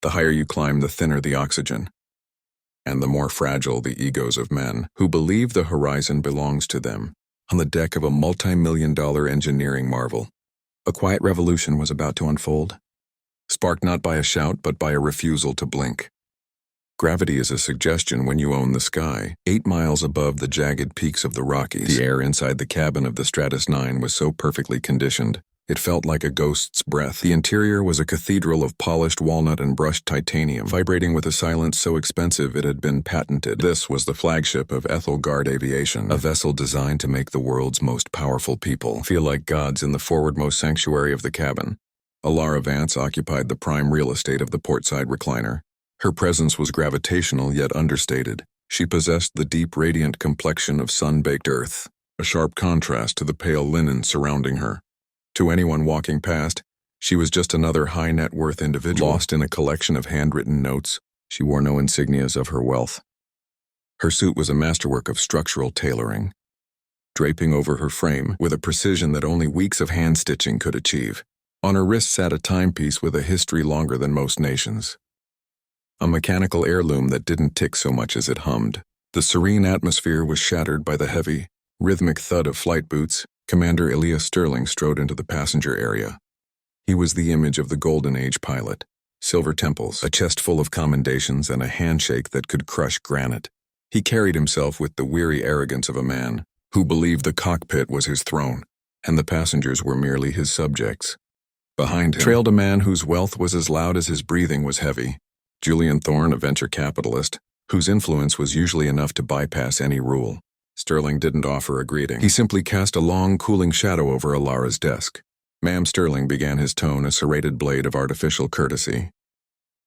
The higher you climb, the thinner the oxygen, and the more fragile the egos of men who believe the horizon belongs to them. On the deck of a multi-million-dollar engineering marvel, a quiet revolution was about to unfold, sparked not by a shout but by a refusal to blink. Gravity is a suggestion when you own the sky. 8 miles above the jagged peaks of the Rockies, the air inside the cabin of the Stratus 9 was so perfectly conditioned, it felt like a ghost's breath. The interior was a cathedral of polished walnut and brushed titanium, vibrating with a silence so expensive it had been patented. This was the flagship of Aviation, a vessel designed to make the world's most powerful people feel like gods in the forwardmost sanctuary of the cabin. Alara Vance occupied the prime real estate of the portside recliner. Her presence was gravitational yet understated. She possessed the deep, radiant complexion of sun-baked earth, a sharp contrast to the pale linen surrounding her. To anyone walking past, she was just another high-net-worth individual lost in a collection of handwritten notes. She wore no insignias of her wealth. Her suit was a masterwork of structural tailoring, draping over her frame with a precision that only weeks of hand-stitching could achieve. On her wrist sat a timepiece with a history longer than most nations. A mechanical heirloom that didn't tick so much as it hummed. The serene atmosphere was shattered by the heavy, rhythmic thud of flight boots. Commander Elias Sterling strode into the passenger area. He was the image of the Golden Age pilot. Silver temples, a chest full of commendations, and a handshake that could crush granite. He carried himself with the weary arrogance of a man who believed the cockpit was his throne, and the passengers were merely his subjects. Behind him trailed a man whose wealth was as loud as his breathing was heavy. Julian Thorne, a venture capitalist, whose influence was usually enough to bypass any rule. Sterling didn't offer a greeting. He simply cast a long, cooling shadow over Alara's desk. Ma'am, Sterling began his tone, a serrated blade of artificial courtesy.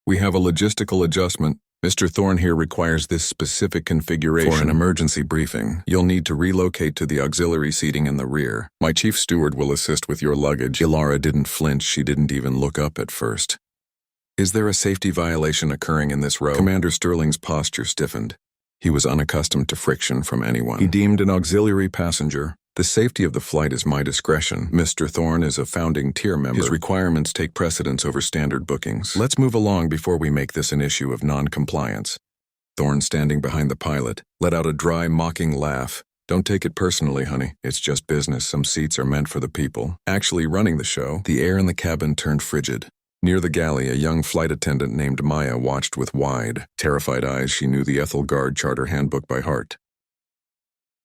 We have a logistical adjustment. Mr. Thorne here requires this specific configuration. For an emergency briefing, you'll need to relocate to the auxiliary seating in the rear. My chief steward will assist with your luggage. Alara didn't flinch. She didn't even look up at first. Is there a safety violation occurring in this row? Commander Sterling's posture stiffened. He was unaccustomed to friction from anyone. He deemed an auxiliary passenger. The safety of the flight is my discretion. Mr. Thorne is a founding tier member. His requirements take precedence over standard bookings. Let's move along before we make this an issue of non-compliance. Thorne, standing behind the pilot, let out a dry, mocking laugh. Don't take it personally, honey. It's just business. Some seats are meant for the people actually running the show. The air in the cabin turned frigid. Near the galley, a young flight attendant named Maya watched with wide, terrified eyes. She knew the Ethelgard Charter Handbook by heart.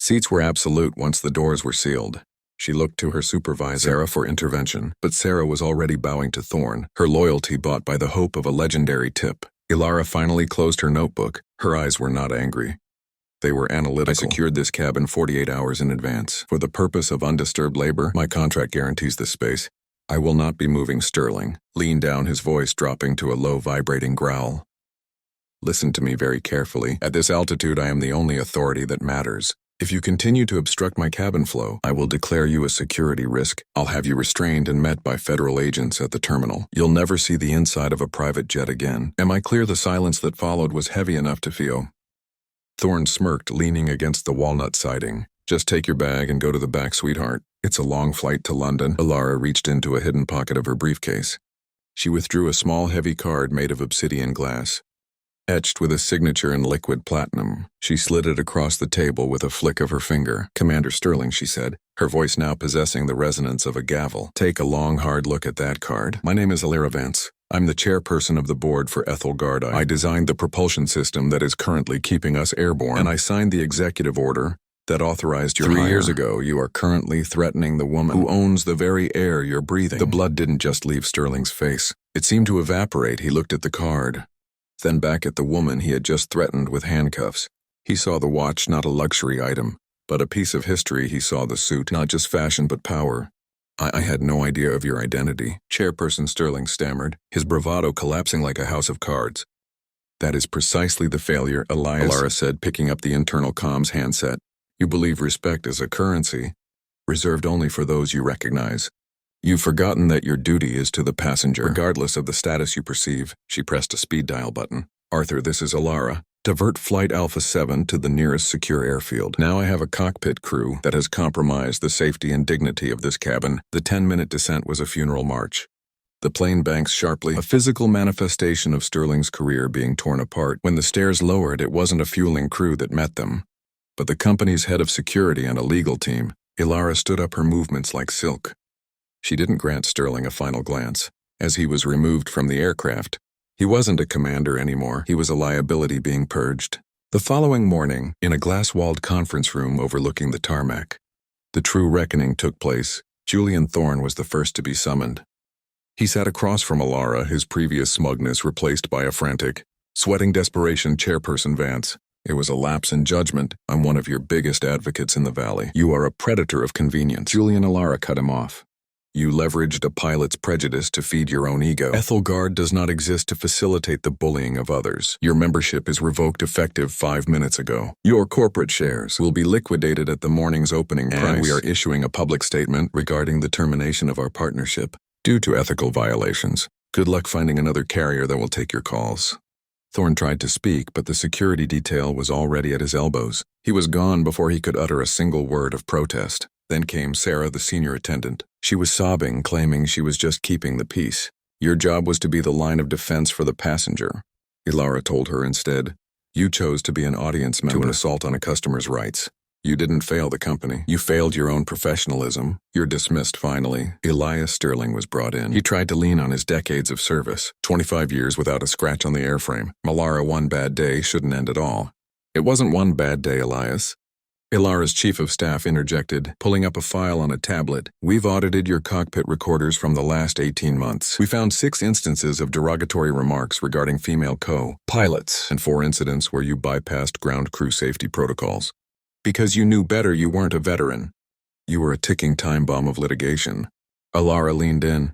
Seats were absolute once the doors were sealed. She looked to her supervisor, Sarah, for intervention, but Sarah was already bowing to Thorne, her loyalty bought by the hope of a legendary tip. Alara finally closed her notebook. Her eyes were not angry. They were analytical. I secured this cabin 48 hours in advance. For the purpose of undisturbed labor, my contract guarantees this space. I will not be moving. Sterling leaned down, his voice dropping to a low, vibrating growl. Listen to me very carefully. At this altitude, I am the only authority that matters. If you continue to obstruct my cabin flow, I will declare you a security risk. I'll have you restrained and met by federal agents at the terminal. You'll never see the inside of a private jet again. Am I clear? The silence that followed was heavy enough to feel. Thorne smirked, leaning against the walnut siding. Just take your bag and go to the back, sweetheart. It's a long flight to London. Alara reached into a hidden pocket of her briefcase. She withdrew a small, heavy card made of obsidian glass, etched with a signature in liquid platinum. She slid it across the table with a flick of her finger. Commander Sterling, she said, her voice now possessing the resonance of a gavel. Take a long, hard look at that card. My name is Alara Vance. I'm the chairperson of the board for Ethelgard. I designed the propulsion system that is currently keeping us airborne, and I signed the executive order that authorized your hire. 3 years ago, you are currently threatening the woman who owns the very air you're breathing. The blood didn't just leave Sterling's face. It seemed to evaporate. He looked at the card, then back at the woman he had just threatened with handcuffs. He saw the watch, not a luxury item, but a piece of history. He saw the suit, not just fashion but power. I had no idea of your identity, Chairperson Sterling stammered, his bravado collapsing like a house of cards. That is precisely the failure, Alara said, picking up the internal comms handset. You believe respect is a currency, reserved only for those you recognize. You've forgotten that your duty is to the passenger, regardless of the status you perceive. She pressed a speed dial button. Arthur, this is Alara. Divert Flight Alpha 7 to the nearest secure airfield. Now I have a cockpit crew that has compromised the safety and dignity of this cabin. The 10-minute descent was a funeral march. The plane banks sharply, a physical manifestation of Sterling's career being torn apart. When the stairs lowered, it wasn't a fueling crew that met them, but the company's head of security and a legal team. Ilara stood up, her movements like silk. She didn't grant Sterling a final glance. As he was removed from the aircraft, he wasn't a commander anymore. He was a liability being purged. The following morning, in a glass-walled conference room overlooking the tarmac, the true reckoning took place. Julian Thorne was the first to be summoned. He sat across from Ilara, his previous smugness replaced by a frantic, sweating desperation. Chairperson Vance, it was a lapse in judgment. I'm one of your biggest advocates in the Valley. You are a predator of convenience. Julian. Ilara cut him off. You leveraged a pilot's prejudice to feed your own ego. Ethelgard does not exist to facilitate the bullying of others. Your membership is revoked effective 5 minutes ago. Your corporate shares will be liquidated at the morning's opening price. And we are issuing a public statement regarding the termination of our partnership due to ethical violations. Good luck finding another carrier that will take your calls. Thorne tried to speak, but the security detail was already at his elbows. He was gone before he could utter a single word of protest. Then came Sarah, the senior attendant. She was sobbing, claiming she was just keeping the peace. Your job was to be the line of defense for the passenger. Ilara told her instead. You chose to be an audience member to an assault on a customer's rights. You didn't fail the company. You failed your own professionalism. You're dismissed finally. Elias Sterling was brought in. He tried to lean on his decades of service. 25 years without a scratch on the airframe. Ilara, one bad day shouldn't end at all. It wasn't one bad day, Elias. Ilara's chief of staff interjected, pulling up a file on a tablet. We've audited your cockpit recorders from the last 18 months. We found 6 instances of derogatory remarks regarding female co-pilots and 4 incidents where you bypassed ground crew safety protocols. Because you knew better, you weren't a veteran. You were a ticking time bomb of litigation. Ilara leaned in.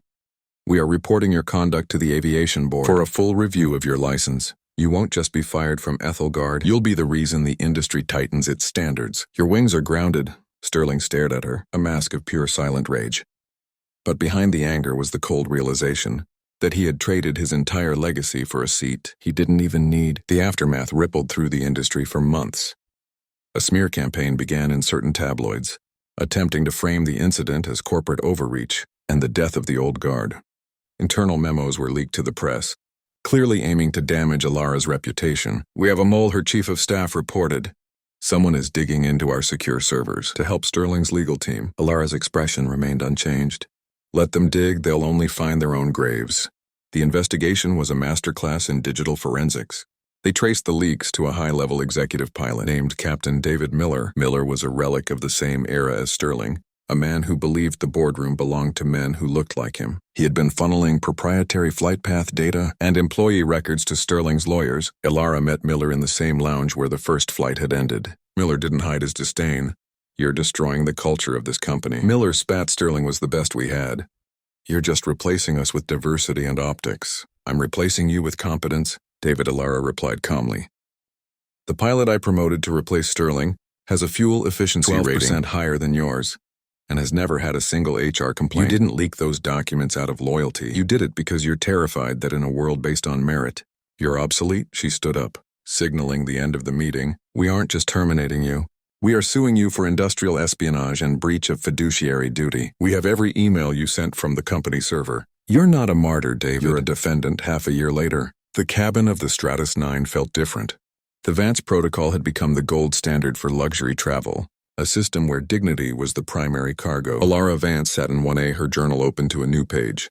We are reporting your conduct to the Aviation Board for a full review of your license. You won't just be fired from Ethelgard. You'll be the reason the industry tightens its standards. Your wings are grounded. Sterling stared at her, a mask of pure silent rage. But behind the anger was the cold realization that he had traded his entire legacy for a seat he didn't even need. The aftermath rippled through the industry for months. A smear campaign began in certain tabloids, attempting to frame the incident as corporate overreach and the death of the old guard. Internal memos were leaked to the press, clearly aiming to damage Ilara's reputation. We have a mole, her chief of staff reported. Someone is digging into our secure servers to help Sterling's legal team. Ilara's expression remained unchanged. Let them dig, they'll only find their own graves. The investigation was a masterclass in digital forensics. They traced the leaks to a high-level executive pilot named Captain David Miller. Miller was a relic of the same era as Sterling, a man who believed the boardroom belonged to men who looked like him. He had been funneling proprietary flight path data and employee records to Sterling's lawyers. Ilara met Miller in the same lounge where the first flight had ended. Miller didn't hide his disdain. You're destroying the culture of this company. Miller spat. Sterling was the best we had. You're just replacing us with diversity and optics. I'm replacing you with competence, David. Ilara replied calmly. The pilot I promoted to replace Sterling has a fuel efficiency 12% rating higher than yours, and has never had a single HR complaint. You didn't leak those documents out of loyalty. You did it because you're terrified that in a world based on merit, you're obsolete. She stood up, signaling the end of the meeting. We aren't just terminating you. We are suing you for industrial espionage and breach of fiduciary duty. We have every email you sent from the company server. You're not a martyr, David. You're a defendant. Half a year later, the cabin of the Stratus 9 felt different. The Vance protocol had become the gold standard for luxury travel, a system where dignity was the primary cargo. Ilara Vance sat in 1A, her journal open to a new page.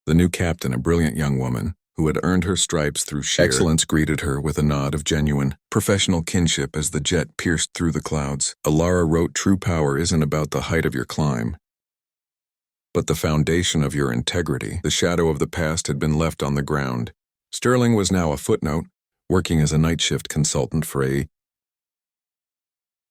The new captain, a brilliant young woman, who had earned her stripes through sheer excellence, greeted her with a nod of genuine, professional kinship as the jet pierced through the clouds. Ilara wrote, true power isn't about the height of your climb, but the foundation of your integrity. The shadow of the past had been left on the ground. Sterling was now a footnote, working as a night shift consultant for a